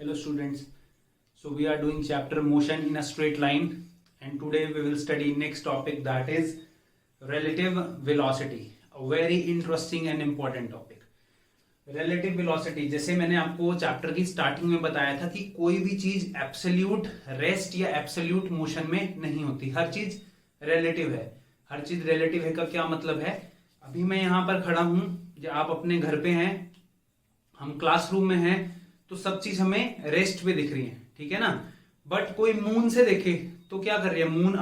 Hello students, so we are doing chapter motion in a straight line and today we will study next topic, that is relative velocity, a very interesting and important topic. relative velocity, जैसे मैंने आपको chapter की starting में बताया था कि कोई भी चीज एब्सोल्यूट रेस्ट या एब्सोल्यूट मोशन में नहीं होती, हर चीज रिलेटिव है। हर चीज रिलेटिव है का क्या मतलब है, अभी मैं यहाँ पर खड़ा हूं, या आप अपने घर पे हैं, हम क्लासरूम में हैं, तो सब चीज हमें रेस्ट पे दिख रही है, ठीक है ना। बट कोई मून से देखे तो क्या कर रही है, मून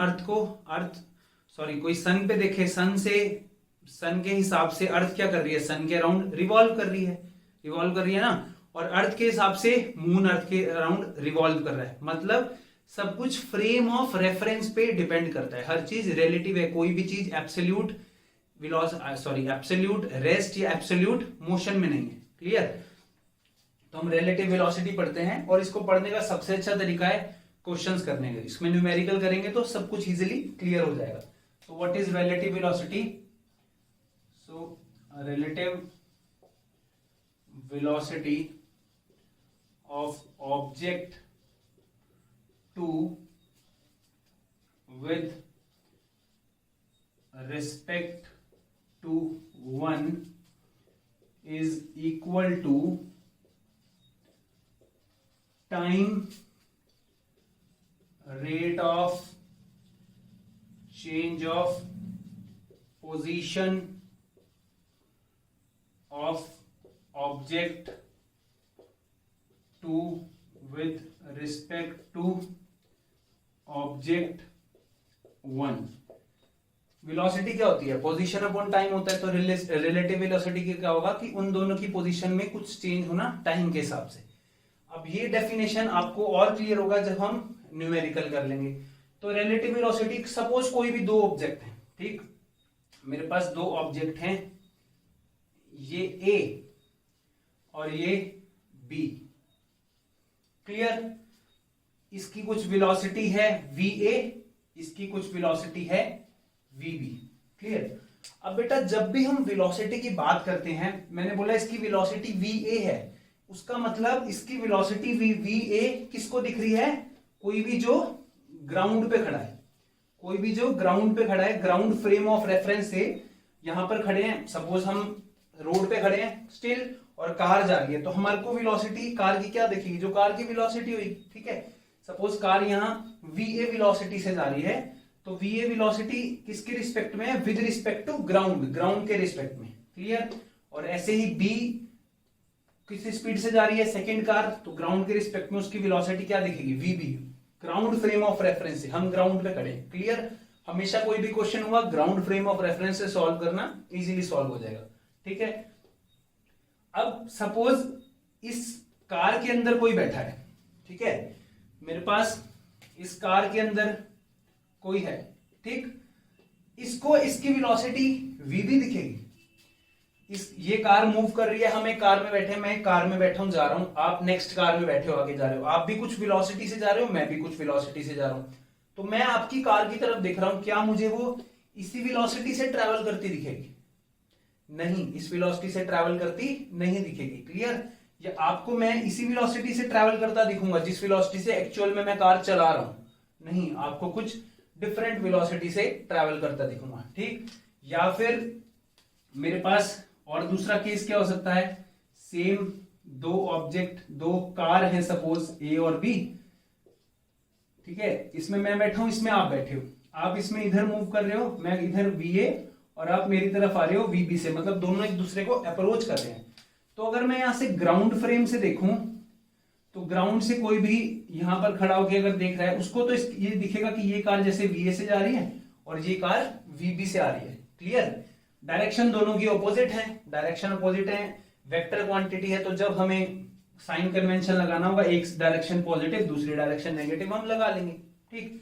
कोई सन पे देखे, सन के हिसाब से अर्थ क्या कर रही है, सन के अराउंड रिवॉल्व कर रही है ना। और अर्थ के हिसाब से मून अर्थ के अराउंड रिवॉल्व कर रहा है, मतलब सब कुछ फ्रेम ऑफ रेफरेंस पे डिपेंड करता है। हर चीज रिलेटिव है, कोई भी चीज एब्सोल्यूट एब्सोल्यूट रेस्ट या एब्सोल्यूट मोशन में नहीं है। क्लियर। तो हम रिलेटिव वेलोसिटी पढ़ते हैं और इसको पढ़ने का सबसे अच्छा तरीका है क्वेश्चंस करने का। इसमें न्यूमेरिकल करेंगे तो सब कुछ इजीली क्लियर हो जाएगा। तो what is relative velocity? So relative velocity of object two with respect to one is equal to time rate of change of position of object to with respect to object 1। Velocity क्या होती है, position upon time होता है। तो relative velocity की क्या होगा कि उन दोनों की पोजीशन में कुछ चेंज होना टाइम के हिसाब से। अब ये डेफिनेशन आपको और क्लियर होगा जब हम न्यूमेरिकल कर लेंगे। तो रिलेटिव वेलोसिटी, सपोज कोई भी दो ऑब्जेक्ट हैं, ठीक, मेरे पास दो ऑब्जेक्ट हैं, ये ए और ये बी। क्लियर। इसकी कुछ वेलोसिटी है वीए, इसकी कुछ वेलोसिटी है वीबी। क्लियर। अब बेटा जब भी हम वेलोसिटी की बात करते हैं, मैंने बोला इसकी वेलोसिटी वीए है, उसका मतलब इसकी वेलोसिटी वीए किसको दिख रही है, कोई भी जो ग्राउंड पे खड़ा है, ग्राउंड फ्रेम ऑफ रेफरेंस से यहां पर खड़े हैं। सपोज हम रोड पे खड़े हैं स्टिल और कार जा रही है, तो हमारे को वेलोसिटी कार की क्या दिखेगी, जो कार की वेलोसिटी हुई, ठीक है। सपोज कार यहां वीए वेलोसिटी से जा रही है, तो वीए वेलोसिटी किसके रिस्पेक्ट में है, विद रिस्पेक्ट टू ग्राउंड के रिस्पेक्ट में। क्लियर। और ऐसे ही बी किस स्पीड से जा रही है, सेकंड कार, तो ग्राउंड के रिस्पेक्ट में उसकी वेलोसिटी क्या दिखेगी, वीबी, ग्राउंड फ्रेम ऑफ रेफरेंस से, हम ग्राउंड पे खड़े। क्लियर। हमेशा कोई भी क्वेश्चन हुआ ग्राउंड फ्रेम ऑफ रेफरेंस से सॉल्व करना इजीली सॉल्व हो जाएगा, ठीक है। अब सपोज इस कार के अंदर कोई बैठा है, ठीक है, मेरे पास इस कार के अंदर कोई है, ठीक, इसको इसकी वेलोसिटी वीबी दिखेगी। ये कार मूव कर रही है, हम एक कार में बैठे, मैं एक कार में बैठा हूं, जा रहा हूं, आप नेक्स्ट कार में बैठे हो, आगे जा रहे हो, आप भी कुछ वेलोसिटी से जा रहे हो, मैं भी कुछ वेलोसिटी से जा रहा हूं। तो मैं आपकी कार की तरफ देख रहा हूं, क्या मुझे वो इसी वेलोसिटी से ट्रेवल करती दिखेगी? नहीं, इस वेलोसिटी से ट्रेवल करती नहीं दिखेगी। क्लियर। या आपको मैं इसी वेलोसिटी से ट्रेवल करता दिखूंगा जिस वेलोसिटी से एक्चुअल में मैं कार चला रहा हूं? नहीं, आपको कुछ डिफरेंट वेलोसिटी से ट्रैवल करता दिखूंगा, ठीक। या फिर मेरे पास और दूसरा केस क्या हो सकता है, सेम दो ऑब्जेक्ट, दो कार हैं, सपोज ए और बी, ठीक है, इसमें मैं बैठा हूं, इसमें आप बैठे हो, आप इसमें इधर मूव कर रहे हो, मैं इधर वीए, और आप मेरी तरफ आ रहे हो वीबी से, मतलब दोनों एक दूसरे को अप्रोच कर रहे हैं। तो अगर मैं यहां से ग्राउंड फ्रेम से देखूं, तो ग्राउंड से कोई भी यहां पर खड़ा होकर अगर देख रहा है, उसको तो ये दिखेगा कि ये कार जैसे वीए से जा रही है और ये कार वीबी से आ रही है। क्लियर। डायरेक्शन दोनों की ऑपोजिट है, वेक्टर क्वांटिटी है, तो जब हमें साइन कन्वेंशन लगाना होगा, एक डायरेक्शन पॉजिटिव दूसरी डायरेक्शन नेगेटिव हम लगा लेंगे, ठीक।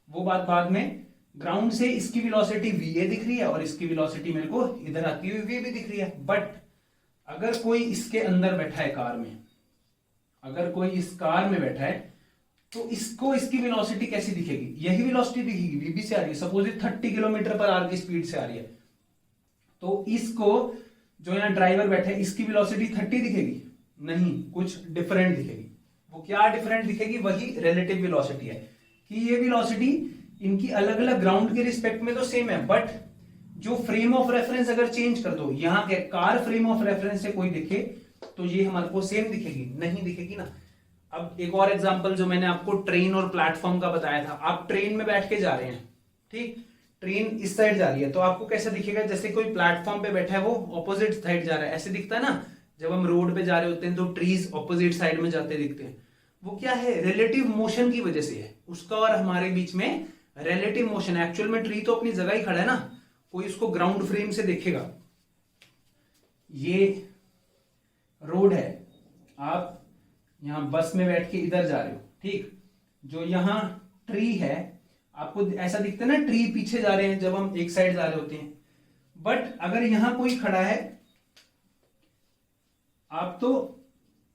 वो बात बाद में। ग्राउंड से इसकी वेलोसिटी वीए दिख रही है और इसकी वेलोसिटी मेरे को इधर आती हुई वीबी दिख रही है। बट अगर कोई इसके अंदर बैठा है कार में, अगर कोई इस कार में बैठा है, तो इसको इसकी वेलोसिटी कैसी दिखेगी, यही वेलोसिटी दिखेगी, वीबी से आ रही है। सपोज 30 किलोमीटर पर आवर की स्पीड से आ रही है, तो इसको जो यहां ड्राइवर बैठे इसकी वेलोसिटी 30 दिखेगी? नहीं, कुछ डिफरेंट दिखेगी। वो क्या डिफरेंट दिखेगी, वही रिलेटिव वेलोसिटी है कि ये वेलोसिटी इनकी अलग अलग ग्राउंड के रिस्पेक्ट में तो सेम है, बट जो फ्रेम ऑफ रेफरेंस अगर चेंज कर दो, यहां के कार फ्रेम ऑफ रेफरेंस से कोई दिखे तो ये हमारे को सेम दिखेगी, नहीं दिखेगी ना। अब एक और एग्जांपल जो मैंने आपको ट्रेन और प्लेटफॉर्म का बताया था, आप ट्रेन में बैठ के जा रहे हैं, ठीक, ट्रेन इस साइड जा रही है तो आपको कैसे दिखेगा, जैसे कोई प्लेटफॉर्म पे बैठा है वो ऑपोजिट साइड जा रहा है, ऐसे दिखता है ना। जब हम रोड पे जा रहे होते हैं तो ट्रीज ऑपोजिट साइड में जाते दिखते हैं, वो क्या है, रिलेटिव मोशन की वजह से है। उसका और हमारे बीच में रिलेटिव मोशन है। एक्चुअल में ट्री तो अपनी जगह ही खड़ा है ना, कोई उसको ग्राउंड फ्रेम से देखेगा। ये रोड है, आप यहां बस में बैठ के इधर जा रहे हो, ठीक, जो यहां ट्री है आपको ऐसा दिखता है ना, ट्री पीछे जा रहे हैं जब हम एक साइड जा रहे होते हैं। बट अगर यहां कोई खड़ा है, आप तो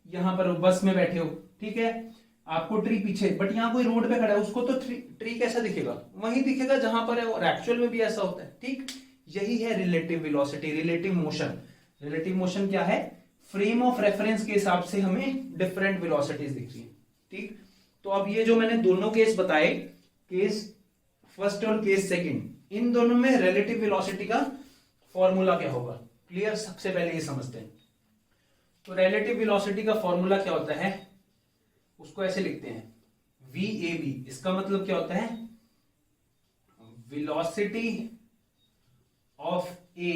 यहां पर बस में बैठे हो, ठीक है, आपको ट्री पीछे, बट यहां कोई रोड पे खड़ा है, उसको तो ट्री कैसा दिखेगा, वही दिखेगा जहां पर है, और एक्चुअल में भी ऐसा होता है, ठीक। यही है relative velocity, relative motion. Relative motion क्या है, फ्रेम ऑफ रेफरेंस के हिसाब से हमें डिफरेंट वेलोसिटीज दिखती है, ठीक। तो अब ये जो मैंने दोनों केस बताए, केस फर्स्ट और केस सेकंड, इन दोनों में रिलेटिव वेलोसिटी का फॉर्मूला क्या होगा, क्लियर। सबसे पहले ये समझते हैं। तो रिलेटिव वेलोसिटी का फॉर्मूला क्या होता है, उसको ऐसे लिखते हैं VAB। इसका मतलब क्या होता है, velocity of A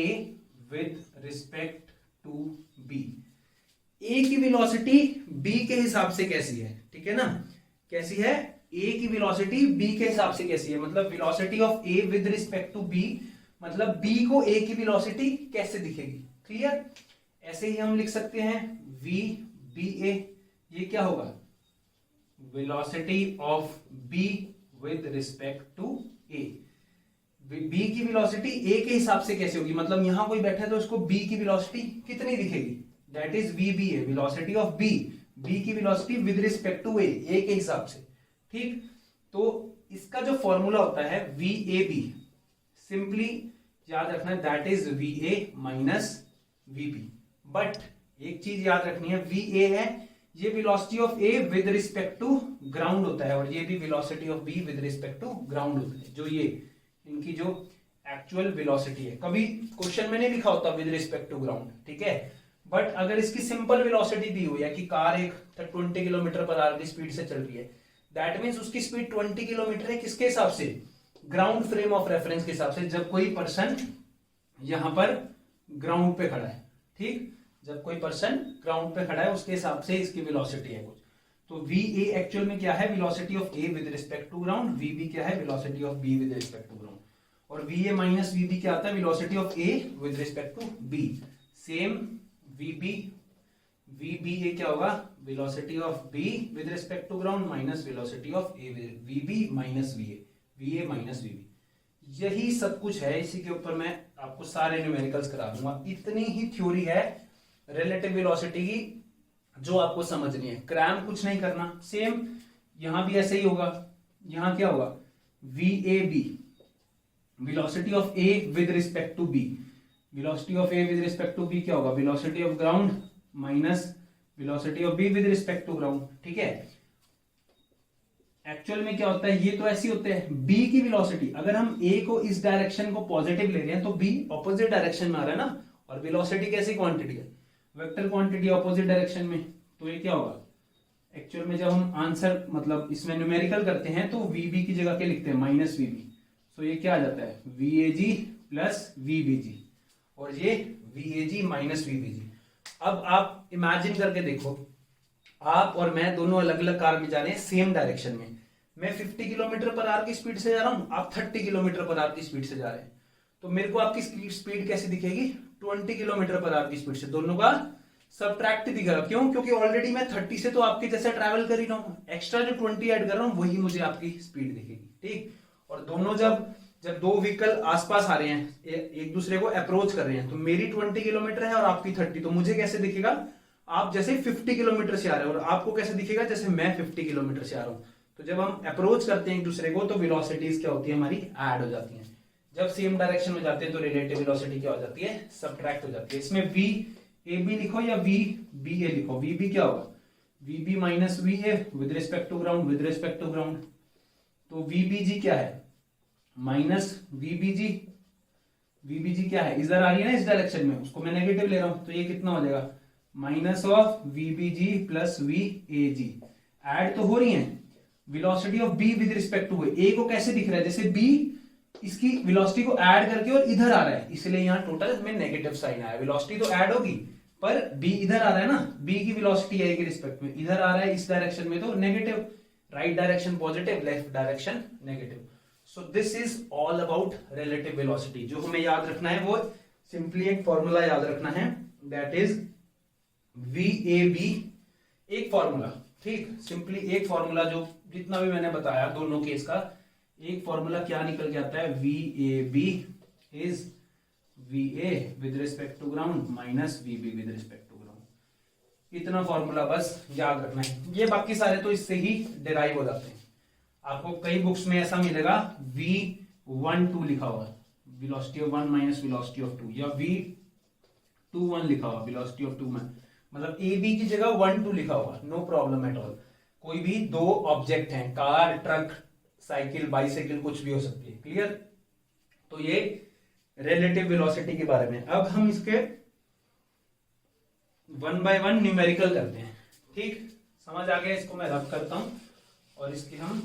with respect to B। A की वेलोसिटी B के हिसाब से कैसी है, ठीक है ना, कैसी है, A की वेलोसिटी B के हिसाब से कैसी है, मतलब velocity of A with respect to B, मतलब B को A की वेलोसिटी कैसे दिखेगी, क्लियर। ऐसे ही हम लिख सकते हैं VBA, ये क्या होगा, velocity of B with respect to A। B की वेलोसिटी A के हिसाब से कैसे होगी, मतलब यहां कोई बैठा है तो उसको B की वेलोसिटी कितनी दिखेगी, that is VBA, velocity of B की velocity with respect to A के हिसाब से, ठीक। तो इसका जो फॉर्मूला होता है VAB, सिंपली याद रखना है, that is VA minus VB। But एक चीज याद रखनी है, VA है ये velocity of A with respect to ground होता है, और ये भी velocity of B with respect to ground होता है। जो ये इनकी जो एक्चुअल वेलोसिटी है, कभी क्वेश्चन में नहीं लिखा होता विद रिस्पेक्ट टू ग्राउंड, ठीक है, बट अगर इसकी सिंपल वेलोसिटी दी हुई है कि कार एक 20 किलोमीटर पर आवर की स्पीड से चल रही है, दैट मींस उसकी स्पीड 20 किलोमीटर है, किसके हिसाब से, ग्राउंड फ्रेम ऑफ रेफरेंस के हिसाब से, जब कोई पर्सन यहां पर ग्राउंड पे खड़ा है, ठीक, जब कोई पर्सन ग्राउंड पे खड़ा है उसके हिसाब से इसकी वेलोसिटी है कुछ। तो VA एक्चुअल में क्या है, velocity of A with respect to ground, VB क्या है, velocity of B with respect to ground, और VA माइनस VB क्या आता है, velocity of A with respect to B। Same VBA क्या होगा, velocity of B with respect to ground minus velocity of A, VB minus VA minus VB। यही सब कुछ है, इसी के ऊपर मैं आपको सारे न्यूमेरिकल्स करा दूंगा। इतनी ही थ्योरी है रिलेटिव वेलोसिटी की जो आपको समझनी है, क्रैम कुछ नहीं करना। सेम यहां भी ऐसे ही होगा, यहां क्या होगा, VAB, velocity of A with respect to B, velocity of A with respect to B क्या होगा, velocity of ground minus velocity of B with respect to ground, ठीक है। एक्चुअल में क्या होता है, ये तो ऐसी होते हैं, B की वेलोसिटी, अगर हम A को इस डायरेक्शन को पॉजिटिव ले रहे हैं तो B ऑपोजिट डायरेक्शन में आ रहा है ना, और वेलोसिटी कैसी क्वांटिटी है, वेक्टर क्वांटिटी ऑपोजिट डायरेक्शन में, तो ये क्या होगा, एक्चुअल में जब हम आंसर मतलब इसमें न्यूमेरिकल करते हैं तो VB की जगह क्या लिखते हैं, माइनस VB, तो ये क्या आ जाता है, VAG प्लस VBG, और ये VAG माइनस VBG। अब आप इमेजिन करके देखो, आप और मैं दोनों अलग अलग कार में जा रहे हैं सेम डायरेक्शन में, मैं 50 किलोमीटर पर आवर की स्पीड से जा रहा हूं, आप 30 किलोमीटर पर आवर की स्पीड से जा रहे हैं, तो मेरे को आपकी स्पीड कैसी दिखेगी, 20 किलोमीटर पर आवर की स्पीड से, दोनों का सबट्रैक्ट दिख रहा, क्यों, क्योंकि ऑलरेडी मैं 30 से तो आपके जैसे ट्रैवल कर ही रहा हूं, एक्स्ट्रा जो 20 ऐड कर रहा हूं वही मुझे आपकी स्पीड दिखेगी, ठीक। और दोनों जब दो व्हीकल आसपास आ रहे हैं, एक दूसरे को अप्रोच कर रहे हैं, तो मेरी 20 किलोमीटर है और आपकी 30, तो मुझे कैसे दिखेगा, आप जैसे 50 किलोमीटर से आ रहे हो, और आपको कैसे दिखेगा, जैसे मैं 50 किलोमीटर से आ रहा हूं। तो जब हम अप्रोच करते हैं एक दूसरे को तो वेलोसिटीज क्या होती है, हमारी ऐड हो जाती है। जब सेम डायरेक्शन में जाते हैं तो रिलेटिव वेलोसिटी क्या हो जाती है, सबट्रैक्ट हो जाती है। इसमें VAB लिखो या VBA लिखो, VB क्या होगा, VB minus V A with respect to ground, with respect to ground. तो वीबीजी क्या है, माइनस वीबीजी। वीबीजी क्या है, इधर आ रही है ना इस डायरेक्शन में, उसको मैं नेगेटिव ले रहा हूं, तो ये कितना हो जाएगा, minus of VBG plus V A G. Add तो हो रही है, velocity of B with respect to A को कैसे दिख रहा है, जैसे बी इसकी वेलोसिटी को ऐड करके और इधर आ रहा है, इसलिए यहां टोटल में नेगेटिव साइन आया। वेलोसिटी तो ऐड होगी पर बी इधर आ रहा है ना, बी की वेलोसिटी ए के रिस्पेक्ट में इधर आ रहा है इस डायरेक्शन में, तो negative. Right direction positive, left direction negative. So this is all about relative velocity. जो हमें याद रखना है वो सिंपली एक फॉर्मूला याद रखना है, that is V A B. एक फॉर्मूला, ठीक, सिंपली एक फॉर्मूला, जो जितना भी मैंने बताया दोनों केस का एक फॉर्मूला क्या निकल के आता है, V A B is V A with respect to ground minus V B with respect to ground. इतना फॉर्मूला बस याद रखना है, ये बाकी सारे तो इससे ही डिराइव हो जाते हैं। आपको कई बुक्स में ऐसा मिलेगा V12 लिखा हुआ, velocity of 1 minus velocity of 2, या V21 लिखा हुआ, वेलोसिटी ऑफ 2 में, मतलब ए बी की जगह 1 2 लिखा हुआ, नो प्रॉब्लम एट ऑल। कोई भी दो ऑब्जेक्ट हैं, कार, ट्रक, साइकिल, बाइसाइकिल, कुछ भी हो सकती है। क्लियर? तो ये रिलेटिव वेलोसिटी के बारे में। अब हम इसके 1 बाय 1 न्यूमेरिकल करते हैं। ठीक, समझ आ गया? इसको मैं रब करता हूं और इसके हम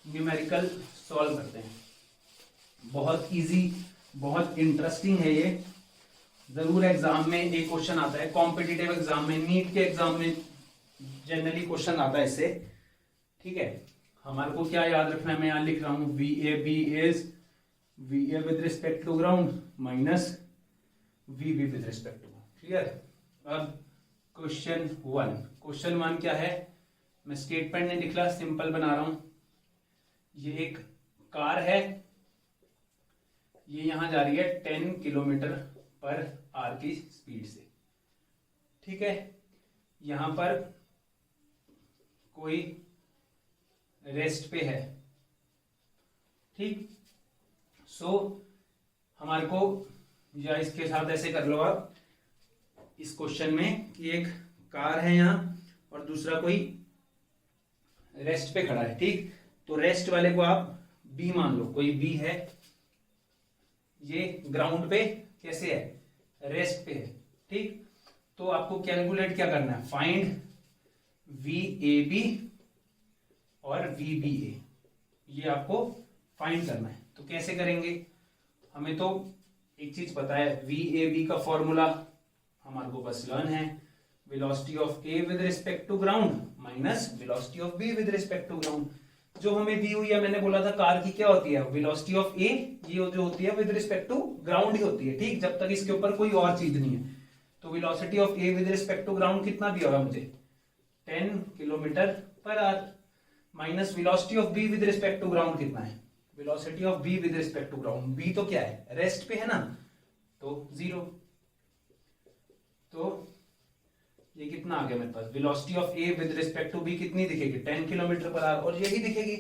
न्यूमेरिकल सॉल्व करते हैं। बहुत इजी, बहुत इंटरेस्टिंग है ये। जरूर एग्जाम में एक क्वेश्चन आता है, कॉम्पिटिटिव एग्जाम में, नीट के एग्जाम में जनरली क्वेश्चन आता है इससे। ठीक है, हमारे को क्या याद रखना है, मैं यहां लिख रहा हूं V A B is V A with respect to ground minus V B with respect to. Clear? अब क्वेश्चन 1 क्या है, मैं स्टेटमेंट नहीं लिख रहा, सिंपल बना रहा हूं। ये एक कार है, ये यहां जा रही है 10 किलोमीटर पर आवर की स्पीड से। ठीक है, यहां पर कोई रेस्ट पे है। ठीक, सो हमारे को, या इसके साथ ऐसे कर लो आप इस क्वेश्चन में कि एक कार है यहां और दूसरा कोई रेस्ट पे खड़ा है। ठीक, तो रेस्ट वाले को आप बी मान लो, कोई बी है, ये ग्राउंड पे कैसे है, रेस्ट पे है। ठीक, तो आपको कैलकुलेट क्या करना है, फाइंड वी ए बी और वी बी ए, ये आपको फाइंड करना है। तो कैसे करेंगे, हमें तो एक चीज पता है, वी ए बी का फॉर्मूला हमारे को बस लर्न है, velocity of A with respect to ground minus velocity of B with respect to ground. जो हमें दी हुई है, मैंने बोला था कार की क्या होती है, वेलोसिटी ऑफ ए, ये जो होती है विद रिस्पेक्ट टू ग्राउंड ही होती है। ठीक, जब तक इसके ऊपर कोई और चीज नहीं है। तो velocity of A with respect to ground कितना दिया होगा मुझे, 10 kilometre per hour, minus velocity of B with respect to ground कितना है, velocity of B with respect to ground, B तो क्या है, रेस्ट पे है ना, तो 0। तो ये कितना आ गया मेरे पास, velocity of A with respect to B कितनी दिखेगी, 10 किलोमीटर पर आवर, और यही दिखेगी।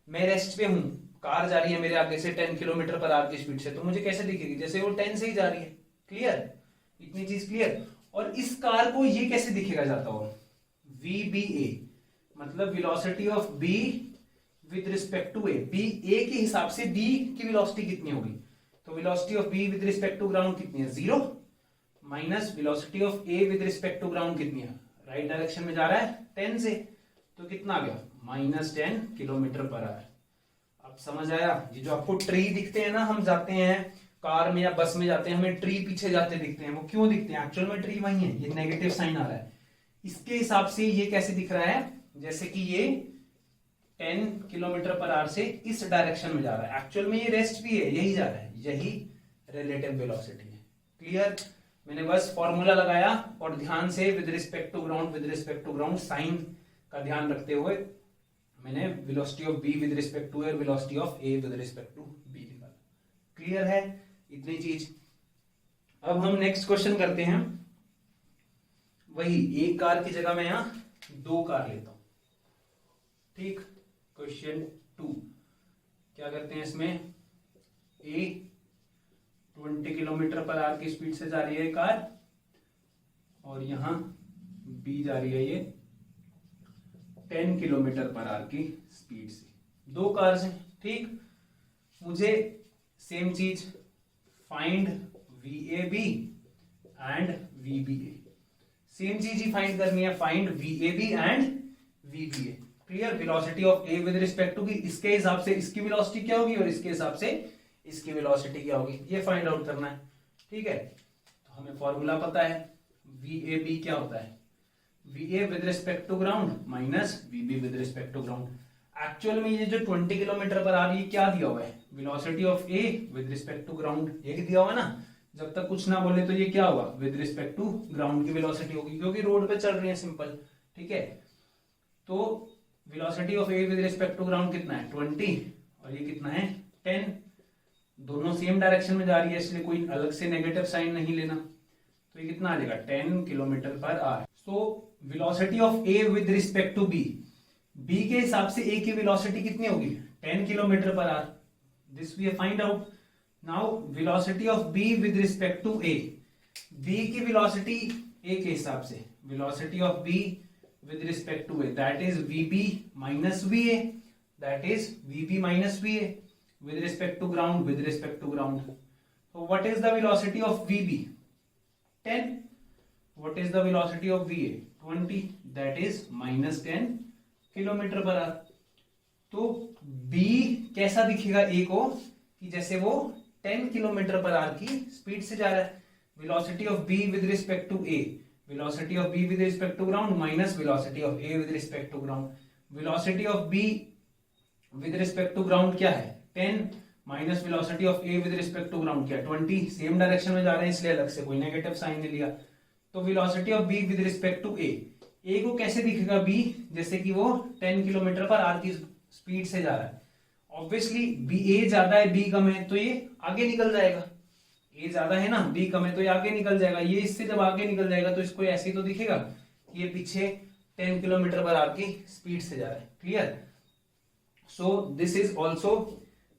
मैं रेस्ट पे हूं, कार जा रही है मेरे आगे से 10 किलोमीटर पर आवर की स्पीड से, तो मुझे कैसे दिखेगी, जैसे वो 10 से ही जा रही है। क्लियर? इतनी चीज क्लियर? और इस कार को ये कैसे दिखेगा जाता हो, वी बी ए, मतलब velocity of B with respect to A, B A के हिसाब से बी की वेलोसिटी कितनी होगी, तो velocity of B with respect to ground कितनी है, 0, minus velocity of A with respect to ground कितनी है, राइट डायरेक्शन में जा रहा है 10 से, तो कितना आ गया, -10 किलोमीटर पर आवर। अब समझ आया? ये जो आपको ट्री दिखते हैं ना, हम जाते हैं कार में या बस में जाते हैं, हमें ट्री पीछे जाते दिखते हैं, वो क्यों दिखते हैं, एक्चुअल में ट्री वही है, ये नेगेटिव साइन आ रहा है। इसके हिसाब से ये कैसे दिख रहा है, जैसे कि ये 10 किलोमीटर पर आवर से इस डायरेक्शन में जा रहा है, एक्चुअल में ये रेस्ट भी है, यही जा रहा है, यही रिलेटिव वेलोसिटी है। क्लियर? मैंने बस फॉर्मूला लगाया और ध्यान से with respect to ground sign का ध्यान रखते हुए मैंने velocity of B with respect to A और velocity of A with respect to B निकाला। क्लियर है इतनी चीज? अब हम नेक्स्ट क्वेश्चन करते हैं, वही एक कार की जगह मैं यहां 2 कार लेता हूं। ठीक, क्वेश्चन 2 क्या करते हैं, इसमें ए 20 किलोमीटर पर आवर की स्पीड से जा रही है कार, और यहां बी जा रही है ये 10 किलोमीटर पर आवर की स्पीड से, दो कार्स हैं, ठीक। मुझे सेम चीज find VAB and VBA, same चीज ही फाइंड करनी है, find VAB and VBA। Clear, velocity of A with respect to B, इसके हिसाब से इसकी वेलोसिटी क्या होगी और इसके हिसाब से इसकी वेलोसिटी क्या होगी, ये फाइंड आउट करना है, ठीक है। तो हमें फॉर्मूला पता है, VAB क्या होता है, VA with respect to ground minus VB with respect to ground. Actual में ये जो 20 किलोमीटर पर आ रही है क्या दिया हुआ है, velocity of A with respect to ground, ये दिया हुआ है ना। जब तक कुछ ना बोले तो ये क्या होगा, विद रिस्पेक्ट टू ग्राउंड की वेलोसिटी होगी, क्योंकि रोड पे चल रही है, सिंपल, ठीक है। तो velocity of A with respect to ground कितना है 20 और ये कितना है 10, दोनों सेम डायरेक्शन में जा रही है, इसलिए कोई अलग से नेगेटिव साइन नहीं लेना। तो ये कितना आ जाएगा 10 kilometre per hour. So velocity of A with respect to B, B के हिसाब से A की वेलोसिटी कितनी होगी 10 kilometre per hour, this we find out. Now velocity of B with respect to A, B की वेलोसिटी A के हिसाब से, velocity of B with respect to A, that is VB minus VA, that is VB minus VA with respect to ground, with respect to ground. So what is the velocity of VB 10, what is the velocity of VA 20, that is minus 10 kilometre per hour. तो B कैसा दिखेगा A को कि जैसे वो 10 kilometre per our की speed से जा रहा है। Velocity of B with respect to A, velocity of B with respect to ground minus velocity of A with respect to ground, velocity of B with respect to ground क्या है 10 minus velocity of A with respect to ground क्या 20, same direction में जा रहे हैं इसलिए अलग से कोई नेगेटिव साइन नहीं लिया। तो velocity of B with respect to A को कैसे दिखेगा B, जैसे कि वो 10 किलोमीटर पर आवर की स्पीड से जा रहा है। ऑब्वियसली A ज्यादा है B कम है तो ये आगे निकल जाएगा, A ज्यादा है ना B कम है तो ये आगे निकल जाएगा। ये इससे जब आगे निकल जाएगा तो इसको ऐसे ही तो दिखेगा कि ये पीछे 10 किलोमीटर पर आवर की स्पीड से जा रहा है। Clear, so this is also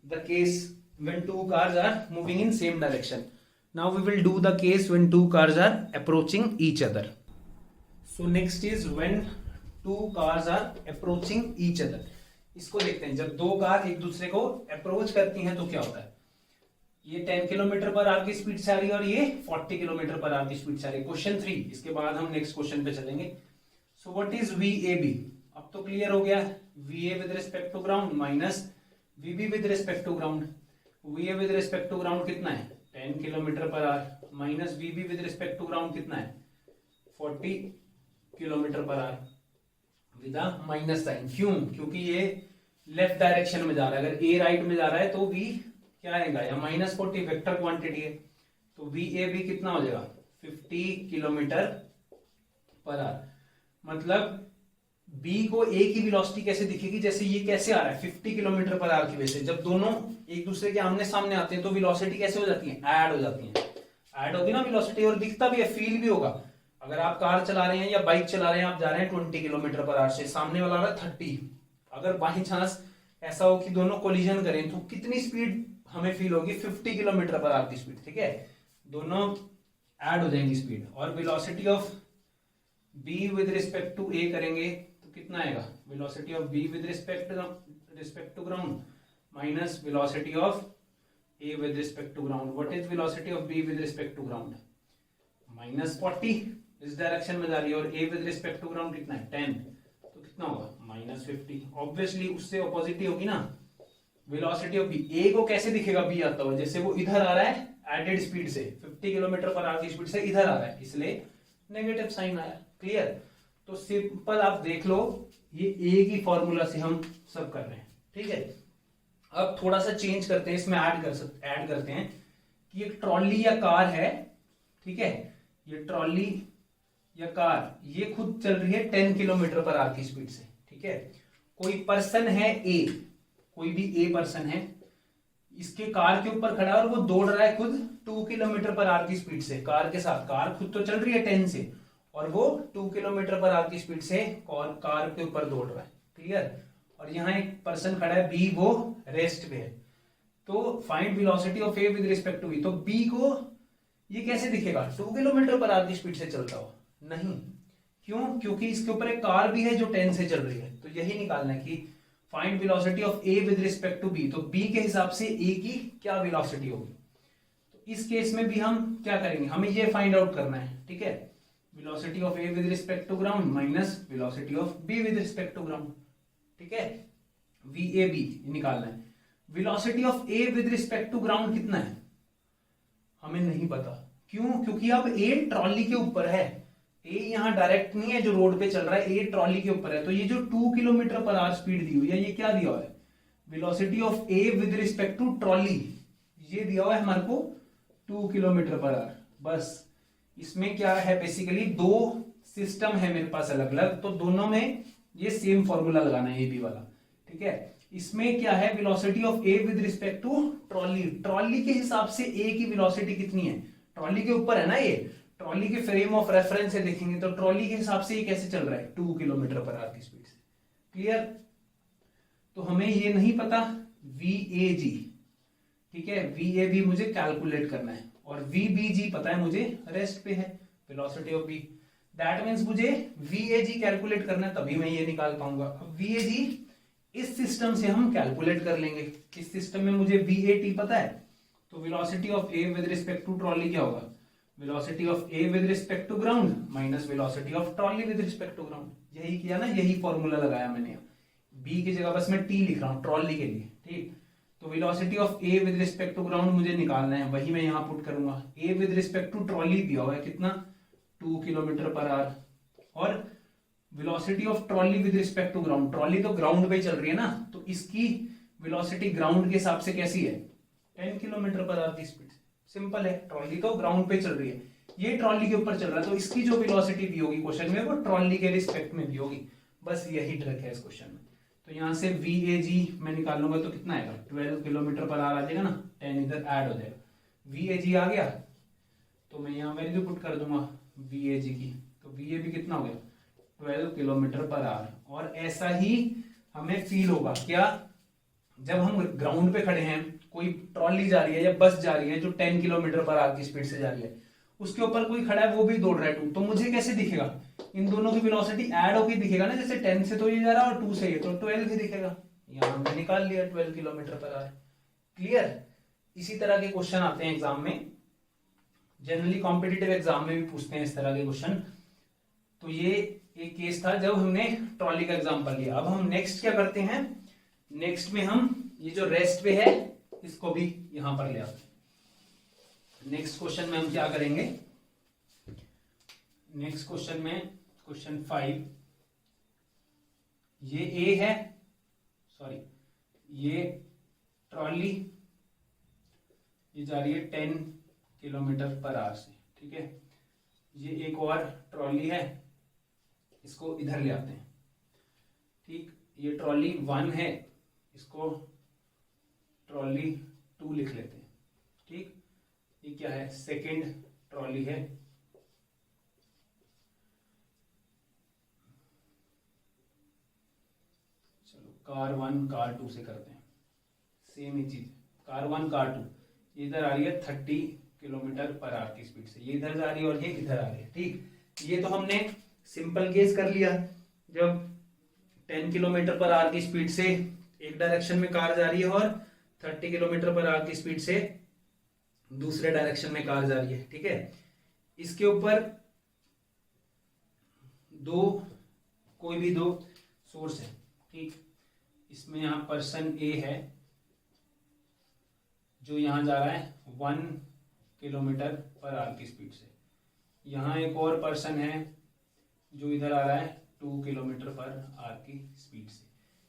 the case when two cars are moving in same direction. Now we will do the case when two cars are approaching each other. So next is when two cars are approaching each other. इसको देखते हैं, जब दो car एक दूसरे को approach करती हैं तो क्या होता है। ये 10 किलोमीटर पर आवर की स्पीड से आ रही है और ये 40 किलोमीटर पर आवर की स्पीड से आ रही है। क्वेश्चन 3, इसके बाद हम नेक्स्ट क्वेश्चन पे चलेंगे। सो व्हाट इज VAB, अब तो क्लियर हो गया, VA with respect to ground minus VB with respect to ground. VA with respect to ground कितना है 10 kilometre per hour minus VB with respect to ground कितना है 40 kilometre per our with minus sign. क्यों, क्योंकि ये left direction में जा रहा है। अगर A राइट में जा रहा है तो V क्या आएगा, या -40 वेक्टर क्वांटिटी है तो VAB कितना हो जाएगा 50 किलोमीटर पर आवर। मतलब B को A की वेलोसिटी कैसे दिखेगी, जैसे ये कैसे आ रहा है 50 किलोमीटर पर आवर की वजह से। जब दोनों एक दूसरे के आमने सामने आते हैं तो वेलोसिटी कैसे हो जाती है, ऐड हो जाती है, ऐड होगी ना वेलोसिटी, और दिखता भी है, फील भी होगा। अगर आप कार चला रहे हैं या बाइक चला रहे हैं, आप जा रहे हैं 20 किलोमीटर पर आवर से, सामने वाला आ रहा है 30, अगर बाई चांस ऐसा हो कि दोनों कोलिजन करें तो कितनी स्पीड हमें फील होगी 50 किलोमीटर पर आवर की स्पीड, ठीक है, दोनों ऐड हो जाएंगी स्पीड। और velocity of B with respect to A करेंगे तो कितना आएगा, velocity of B with respect to ground minus velocity of A with respect to ground. What is velocity of B with respect to ground -40, इस direction में जा रही है, और A with respect to ground कितना है 10, तो कितना होगा -50। ऑब्वियसली उससे ऑपोजिट ही होगी ना। वेलोसिटी ऑफ B, A को कैसे दिखेगा B आता हुआ, जैसे वो इधर आ रहा है एडेड स्पीड से 50 किलोमीटर पर आवर की स्पीड से इधर आ रहा है, इसलिए नेगेटिव साइन आया। क्लियर, तो सिंपल आप देख लो, ये A की फॉर्मूला से हम सब कर रहे हैं, ठीक है। अब थोड़ा सा चेंज करते हैं, इसमें ऐड करते हैं कि एक ट्रॉली या कार है, ठीक है, ये ट्रॉली या कार ये खुद चल रही है 10 किलोमीटर पर आवर की स्पीड से, ठीक है। कोई पर्सन है A, कोई भी A पर्सन है, इसके कार के ऊपर खड़ा है और वो दौड़ रहा है खुद 2 किलोमीटर पर आवर की स्पीड से कार के साथ। कार खुद तो चल रही है 10 से और वो 2 किलोमीटर पर आवर की स्पीड से कार के ऊपर दौड़ रहा है। क्लियर, और यहाँ एक पर्सन खड़ा है B, वो रेस्ट पे है। तो find velocity of A with respect to B। तो B को ये कैसे दिखेगा 2 किलोमीटर पर आवर की स्पीड से चलता हो, नहीं, क्यों? क्योंकि इसके ऊपर एक कार भी है जो 10 से चल रही है, तो यही निकालना है कि find velocity of A with respect to B, तो बी के हिसाब से ए की क्या वेलोसिटी होगी। तो इस केस में भी हम क्या करेंगे, हमें ये फाइंड आउट करना है, ठीक है, velocity of A with respect to ground minus velocity of B with respect to ground, ठीक है, वी ए बी निकालना है। Velocity of A with respect to ground कितना है हमें नहीं पता, क्यों? क्योंकि अब ए ट्रॉली के ऊपर है, ए यहाँ डायरेक्ट नहीं है जो रोड पे चल रहा है, ए ट्रॉली के ऊपर है, तो ये जो 2 किलोमीटर पर आवर स्पीड दी हुई है, ये क्या दिया हुआ है, velocity of A with respect to trolley, ये दिया हुआ है हमारे को 2 किलोमीटर पर आवर। बस इसमें क्या है, बेसिकली दो सिस्टम है मेरे पास अलग अलग, तो दोनों में ये सेम फॉर्मूला लगाना है, ए बी वाला, ठीक है। इसमें क्या है, velocity of A with respect to trolley, trolley के हिसाब से ए की वेलोसिटी कितनी है, ट्रॉली के ऊपर है ना ये, ट्रॉली के फ्रेम ऑफ रेफरेंस से देखेंगे तो ट्रॉली के हिसाब से ये कैसे चल रहा है, 2 किलोमीटर पर आवर की स्पीड से, क्लियर। तो हमें ये नहीं पता VAG, ठीक है, VAB मुझे कैलकुलेट करना है, और VBG पता है मुझे रेस्ट पे है, velocity of B, that means मुझे VAG कैलकुलेट करना है, तभी मैं ये निकाल पाऊंगा। अब VAG इस सिस्टम से हम कैलकुलेट कर लेंगे, इस सिस्टम में मुझे VAT पता है, तो velocity of A with respect to trolley क्या होगा, velocity of A with respect to ground minus velocity of trolley with respect to ground, यही किया ना, यही फॉर्मूला लगाया मैंने यहाँ, B की जगह बस मैं T लिख रहा हूँ ट्रॉली के लिए, ठीक। तो velocity of A with respect to ground मुझे निकालना है, वही मैं यहाँ पुट करूंगा, A with respect to trolley दिया हुआ है कितना, 2 किलोमीटर पर आवर, और velocity of trolley with respect to ground, trolley तो ग्राउंड पे चल रही है ना, तो इसकी वेलोसिटी ग्राउंड के हिसाब से कैसी है, 10 किलोमीटर पर आवर की स्पीड, सिंपल है, ट्रॉली तो ग्राउंड पे चल रही है, ये ट्रॉली के ऊपर चल रहा है, तो इसकी जो वेलोसिटी दी होगी क्वेश्चन में वो ट्रॉली के रिस्पेक्ट में दी होगी, बस यही ट्रिक है इस क्वेश्चन में। तो यहाँ से VAG मैं निकाल लूंगा तो कितना आएगा, 12 किलोमीटर पर आवर आ जाएगा ना, 10 इधर ऐड हो जाएगा, VAG आ गया, तो मैं यहाँ वैल्यू पुट कर दूंगा VAG की, तो VAB कितना हो गया, 12 किलोमीटर पर आवर। और ऐसा ही हमें फील होगा क्या, जब हम ग्राउंड पे खड़े हैं, कोई ट्रॉली जा रही है या बस जा रही है जो 10 किलोमीटर पर आवर की स्पीड से जा रही है, उसके ऊपर कोई खड़ा है वो भी दौड़ रहा है 2, तो मुझे कैसे दिखेगा, इन दोनों की वेलोसिटी ऐड होके दिखेगा ना, जैसे 10 से तो ये जा रहा है और 2 से ये, तो 12 ही दिखेगा, यहाँ हमने निकाल लिया 12 किलोमीटर पर आवर, क्लियर। इसी तरह के क्वेश्चन आते हैं एग्जाम में, जनरली कॉम्पिटिटिव एग्जाम में भी पूछते हैं इस तरह के क्वेश्चन। तो ये एक केस था जब हमने ट्रॉली का एग्जाम्पल लिया। अब हम नेक्स्ट क्या करते हैं, नेक्स्ट में हम ये जो रेस्ट पे है इसको भी यहां पर ले आते हैं। नेक्स्ट क्वेश्चन में हम क्या करेंगे, नेक्स्ट क्वेश्चन में क्वेश्चन 5, ये ए है, सॉरी ये ट्रॉली ये जा रही है 10 किलोमीटर पर आवर से, ठीक है, ये एक और ट्रॉली है, इसको इधर ले आते हैं, ठीक, ये ट्रॉली 1 है, इसको ट्रॉली 2 लिख लेते हैं, ठीक, ये क्या है, सेकंड ट्रॉली है, चलो कार 1 कार 2 से करते हैं, सेम ही चीज, कार 1 कार 2, इधर आ रही है 30 किलोमीटर पर आवर की स्पीड से, ये इधर जा रही है और ये इधर आ रही है, ठीक। ये तो हमने सिंपल केस कर लिया, जब 10 किलोमीटर पर आवर की स्पीड से एक डायरेक्शन में कार जा रही है और 30 किलोमीटर पर आवर की स्पीड से दूसरे डायरेक्शन में कार जा रही है, ठीक है। इसके ऊपर कोई भी दो सोर्स है, ठीक, इसमें यहां पर्सन ए है जो यहां जा रहा है 1 किलोमीटर पर आवर की स्पीड से, यहां एक और पर्सन है जो इधर आ रहा है 2 किलोमीटर पर आवर की स्पीड से,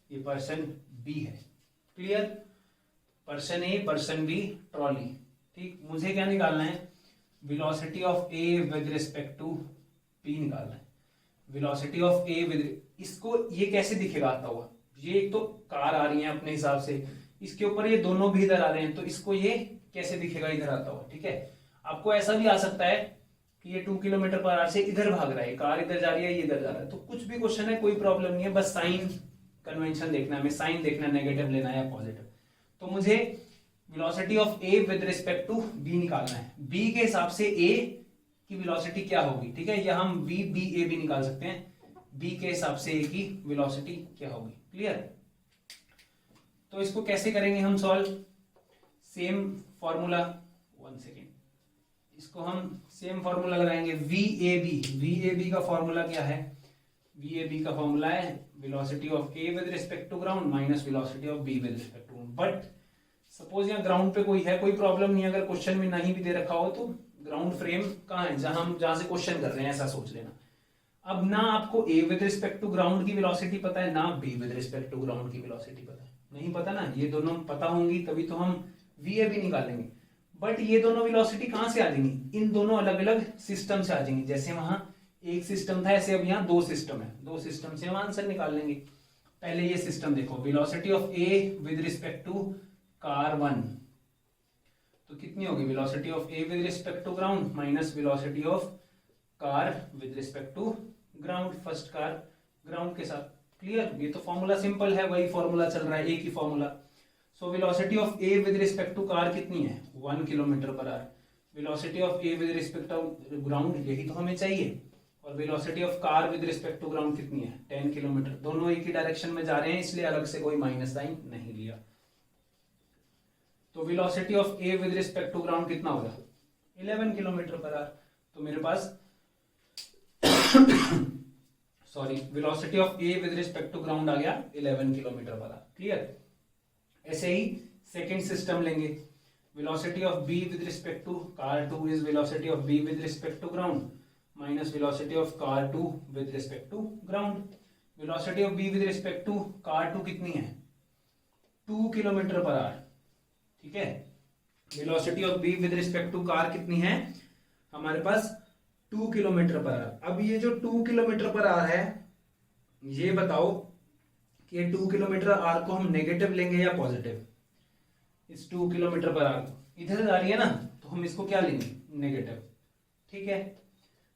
ये पर्सन बी है, clear, person A person B trolley, ठीक। मुझे क्या निकालना है, velocity of A with respect to B निकालना है, वेलोसिटी ऑफ ए विद, इसको ये कैसे दिखेगा आता हुआ, ये एक तो कार आ रही है अपने हिसाब से, इसके ऊपर ये दोनों भी इधर आ रहे हैं, तो इसको ये कैसे दिखेगा इधर आता हुआ, ठीक है। आपको ऐसा भी आ सकता है कि ये 2 किलोमीटर पर आवर से इधर भाग रहा है, कार इधर जा रही है ये इधर जा रहा है, तो कुछ भी क्वेश्चन है कोई प्रॉब्लम नहीं है, बस साइन कन्वेंशन देखना है, हमें साइन देखना है, नेगेटिव लेना है या पॉजिटिव। तो मुझे velocity of A with respect to B निकालना है, बी के हिसाब से ए की वेलोसिटी क्या होगी, ठीक है, या हम v b a भी निकाल सकते हैं, b के हिसाब से a की वेलोसिटी क्या होगी। क्लियर? तो इसको कैसे करेंगे हम सॉल्व? सेम फॉर्मूला, 1 सेकेंड, इसको हम सेम फॉर्मूला लगाएंगे। VAB का फॉर्मूला क्या है? VAB का फॉर्मूला है velocity of A with respect to ground minus velocity of B with respect to ground. But suppose यहाँ ग्राउंड पे कोई है, कोई प्रॉब्लम नहीं, अगर क्वेश्चन में नहीं भी दे रखा हो तो ग्राउंड फ्रेम कहाँ है, जहां से क्वेश्चन कर रहे हैं, ऐसा सोच लेना। अब ना आपको A with respect to ground की वेलोसिटी पता है, ना B with respect to ground की वेलोसिटी पता है, नहीं पता ना, ये दोनों पता होंगी तभी तो हम VAB निकालेंगे। बट ये दोनों वेलोसिटी कहां से आ जाएंगी? इन दोनों अलग अलग सिस्टम से आ जाएंगी। जैसे वहां एक सिस्टम था, ऐसे अब यहाँ दो सिस्टम है, दो सिस्टम से हम आंसर निकाल लेंगे। पहले ये सिस्टम देखो, velocity of A with respect to car 1, तो कितनी होगी? Velocity of A with respect to ground minus velocity of car with respect to ground, first car ground के साथ। क्लियर? ये तो फॉर्मूला सिंपल है, वही फॉर्मूला चल रहा है, एक ही formula. So velocity of A with respect to car कितनी है? 1 kilometre per hour. Velocity of A with respect to ground, यही तो हमें चाहिए, और velocity of car with respect to ground कितनी है? 10 किलोमीटर। दोनों एक ही डायरेक्शन में जा रहे हैं, इसलिए अलग से कोई माइनस साइन नहीं लिया। तो velocity of A with respect to ground कितना होगा? 11 किलोमीटर पर आवर। तो मेरे पास sorry, velocity of A with respect to ground आ गया 11 किलोमीटर पर आवर। क्लियर? ऐसे ही सेकेंड सिस्टम लेंगे, velocity of B with respect to car 2 is velocity of B with respect to ground minus velocity of car 2 with respect to ground. Velocity of B with respect to car 2 कितनी है? 2 kilometre per hour. ठीक है, velocity of B with respect to car कितनी है हमारे पास? 2 kilometre per our. अब ये जो 2 किलोमीटर पर आवर है, ये बताओ कि 2 किलोमीटर आवर को हम नेगेटिव लेंगे या पॉजिटिव? इस 2 किलोमीटर पर आवर इधर जा रही है ना, तो हम इसको क्या लेंगे? नेगेटिव। ठीक है,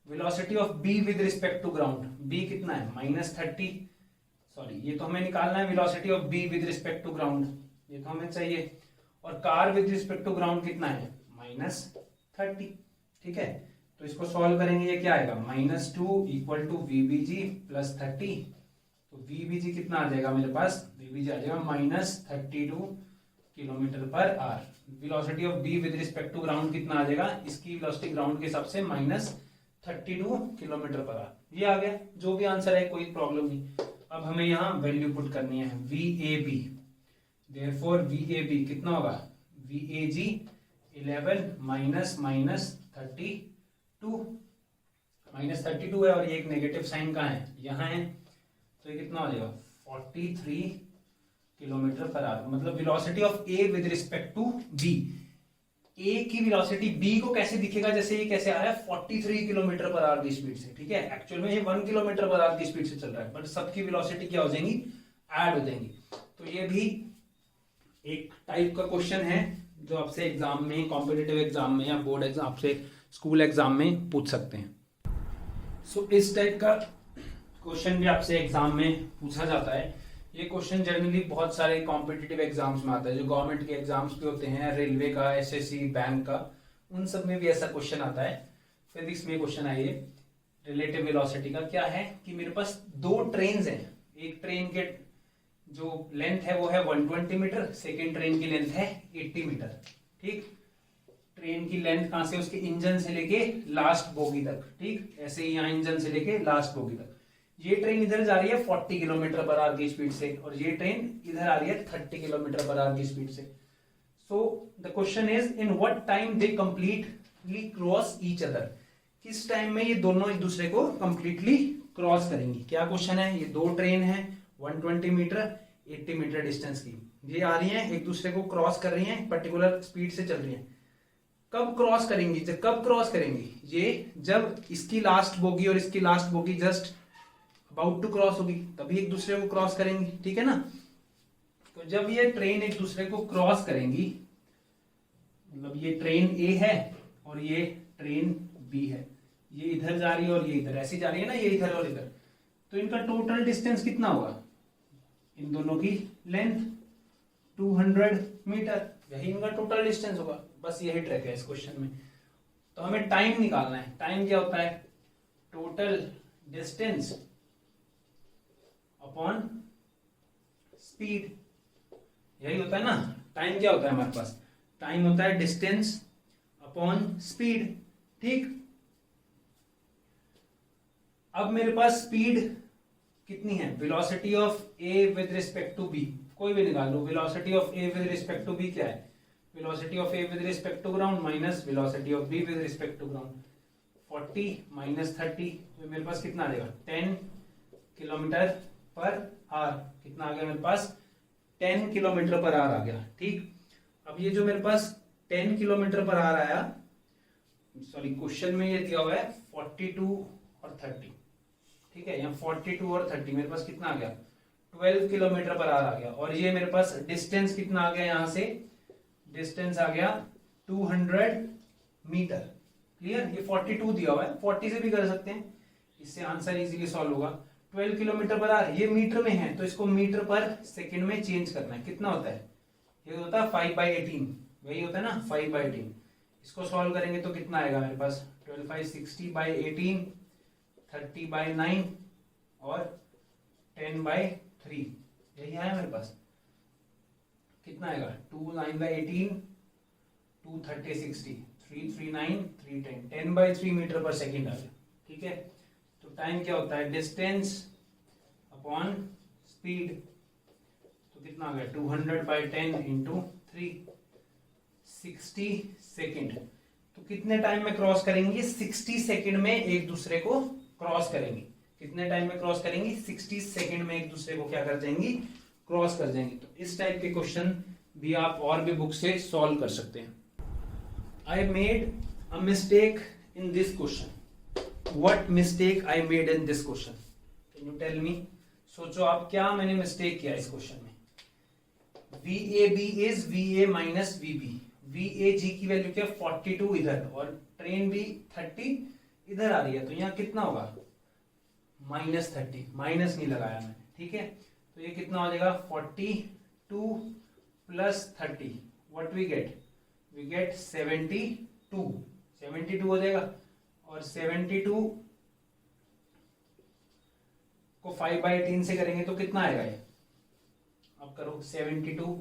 velocity of B with respect to ground, B कितना है? -30। सॉरी, ये तो हमें निकालना है velocity of B with respect to ground, ये तो हमें चाहिए। और car with respect to ground कितना है? -30। ठीक है, तो इसको सॉल्व करेंगे, ये क्या आएगा? -2 इक्वल टू VBG प्लस 30। तो VBG कितना आ जाएगा मेरे पास? VBG आ जाएगा -32 kilometre per hour. Velocity of B with respect to ground कितना आ जाएगा? इसकी वेलोसिटी ग्राउंड के हिसाब से -32 किलोमीटर पर आवर। ये आ गया, जो भी आंसर है कोई प्रॉब्लम नहीं। अब हमें यहाँ वैल्यू पुट करनी है, VAB, देयरफॉर VAB कितना होगा? VAG 11 माइनस -32, -32 है, और ये एक नेगेटिव साइन कहाँ है? यहाँ है, तो ये कितना हो जाएगा? 43 किलोमीटर पर आवर। मतलब velocity of A with respect to B, A की वेलोसिटी B को कैसे दिखेगा? जैसे ये कैसे आ रहा है? 43 किलोमीटर पर आवर की स्पीड से। ठीक है, एक्चुअल में ये 1 किलोमीटर पर आवर की स्पीड से चल रहा है, बट सबकी वेलोसिटी क्या हो जाएंगी? ऐड हो जाएंगी। तो ये भी एक टाइप का क्वेश्चन है जो आपसे एग्जाम में, कॉम्पिटिटिव एग्जाम में या बोर्ड एग्जाम, आपसे स्कूल एग्जाम में पूछ सकते हैं। सो इस टाइप का क्वेश्चन भी आपसे एग्जाम में पूछा जाता है। ये क्वेश्चन जनरली बहुत सारे कॉम्पिटिटिव एग्जाम्स में आता है, जो गवर्नमेंट के एग्जाम्स भी होते हैं, रेलवे का, SSC, बैंक का, उन सब में भी ऐसा क्वेश्चन आता है। फिजिक्स में क्वेश्चन है ये रिलेटिव वेलोसिटी का। क्या है कि मेरे पास दो ट्रेन हैं, एक ट्रेन के जो लेंथ है वो है 120 मीटर, सेकेंड ट्रेन की लेंथ है 80 मीटर। ठीक, ट्रेन की लेंथ कहां से? उसके इंजन से लेके लास्ट बोगी तक। ठीक, ऐसे ही यहाँ इंजन से लेके लास्ट बोगी तक। ये ट्रेन इधर जा रही है 40 किलोमीटर पर आवर की स्पीड से, और ये ट्रेन इधर आ रही है 30 किलोमीटर पर आवर की स्पीड से। So the question is, in what time they completely cross each other? किस टाइम में ये दोनों एक दूसरे को कंप्लीटली क्रॉस करेंगी? क्या क्वेश्चन है? ये दो ट्रेन है 120 मीटर 80 मीटर डिस्टेंस की, ये आ रही हैं, एक दूसरे को क्रॉस कर रही हैं, पर्टिकुलर स्पीड से चल रही हैं। कब क्रॉस करेंगी? कब क्रॉस करेंगी? ये जब इसकी लास्ट बोगी और इसकी last bogie just about to cross होगी, तभी एक दूसरे को क्रॉस करेंगी। ठीक है ना? तो जब ये ट्रेन एक दूसरे को क्रॉस करेंगी, मतलब ये ट्रेन A है और ये ट्रेन B है, ये इधर जा रही है और ये इधर, ऐसी जा रही है ना, ये इधर और इधर, तो इनका टोटल डिस्टेंस कितना होगा? इन दोनों की लेंथ 200 मीटर, यही इनका टोटल डिस्टेंस होगा। बस यही ट्रैक है इस क्वेश्चन में। तो हमें टाइम निकालना है। टाइम क्या होता है? टोटल डिस्टेंस अपॉन स्पीड, यही होता है ना। टाइम क्या होता है हमारे पास? टाइम होता है डिस्टेंस अपॉन स्पीड, ठीक। अब मेरे पास स्पीड कितनी है? Velocity of A with respect to B, कोई भी निकाल लो। Velocity of A with respect to B क्या है? Velocity of A with respect to ground minus velocity of B with respect to ground. 40 minus 30, तो मेरे पास कितना आ जाएगा? 10 किलोमीटर पर आवर। कितना आ गया मेरे पास? 10 किलोमीटर पर आवर आ गया, ठीक। अब ये जो मेरे पास 10 किलोमीटर पर आवर आया, सॉरी क्वेश्चन में ये दिया हुआ है 42 और 30, ठीक है। यहाँ 42 और 30 मेरे पास कितना आ गया? 12 किलोमीटर पर आवर आ गया। और ये मेरे पास डिस्टेंस कितना आ गया? यहाँ से डिस्टेंस आ गया 200 मीटर। क्लियर? ये 42 दिया हुआ है, 40 से भी कर सकते हैं, इससे आंसर इजीली सॉल्व होगा। 12 किलोमीटर पर आवर, ये मीटर में है तो इसको मीटर पर सेकंड में चेंज करना है। कितना होता है? ये होता है 5/18, वही होता है ना 5/18। इसको सॉल्व करेंगे तो कितना आएगा मेरे पास? 12 5 60/18, 30/9 और 10/3, यही आया मेरे पास। कितना आएगा? 2 9/18, 2 30 60, 3 3 9 3 10, 10/3 मीटर पर सेकेंड आ गया, ठीक है। तो टाइम क्या होता है? डिस्टेंस अपॉन स्पीड, तो कितना आ गया? 200/10 इंटू 3, 60 सेकेंड। तो कितने टाइम में क्रॉस करेंगे? 60 सेकेंड में एक दूसरे को क्रॉस करेंगे। कितने टाइम में क्रॉस करेंगी? 60 सेकेंड में एक दूसरे को क्या कर जाएंगी? क्रॉस कर जाएंगे। तो इस टाइप के क्वेश्चन भी आप और भी बुक से सॉल्व कर सकते हैं। I made a mistake in this question. What mistake I made in this question? Can you tell me? सोचो आप, क्या मैंने मिस्टेक किया इस क्वेश्चन में। VAB is VA minus VB। VAG की वैल्यू क्या? 42 इधर, और ट्रेन भी 30 इधर आ रही है, तो यहाँ कितना होगा? -30, माइनस नहीं लगाया मैंने, ठीक है। तो ये कितना हो जाएगा? 42 plus 30, what we get? We get 72, 72 हो जाएगा। और 72 को 5/18 से करेंगे तो कितना आएगा ये? अब करो 72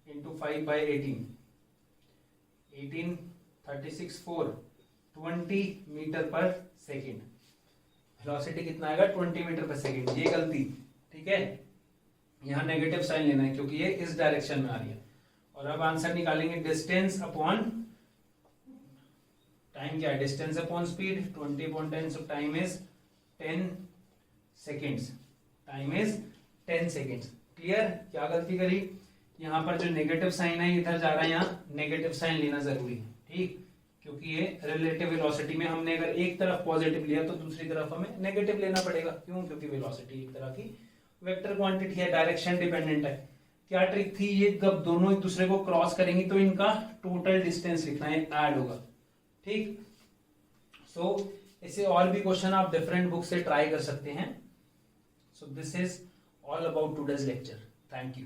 इंटू 5/18, 18 36 4, 20 मीटर पर सेकेंड। वेलोसिटी कितना आएगा? 20 मीटर पर सेकेंड। ये गलती, ठीक है। यहाँ नेगेटिव साइन लेना है क्योंकि ये इस डायरेक्शन में आ रही है। और अब आंसर निकालेंगे डिस्टेंस अपॉन टाइम। क्या है? Distance upon speed, 20/10, so time is 10 seconds. Time is 10 seconds. Clear? क्या गलती करी? यहाँ पर जो नेगेटिव साइन है इधर जा रहा है, यहाँ नेगेटिव साइन लेना जरूरी है, ठीक। क्योंकि ये रिलेटिव वेलोसिटी में हमने अगर एक तरफ पॉजिटिव लिया तो दूसरी तरफ हमें नेगेटिव लेना पड़ेगा। क्यों? क्योंकि वेलोसिटी एक तरह की वेक्टर क्वांटिटी है, डायरेक्शन डिपेंडेंट है। क्या ट्रिक थी? ये जब दोनों एक दूसरे को क्रॉस करेंगी तो इनका टोटल डिस्टेंस लिखना है, ऐड होगा, ठीक। सो इसे और भी क्वेश्चन आप डिफरेंट बुक से ट्राई कर सकते हैं। सो this is all about today's lecture. Thank you.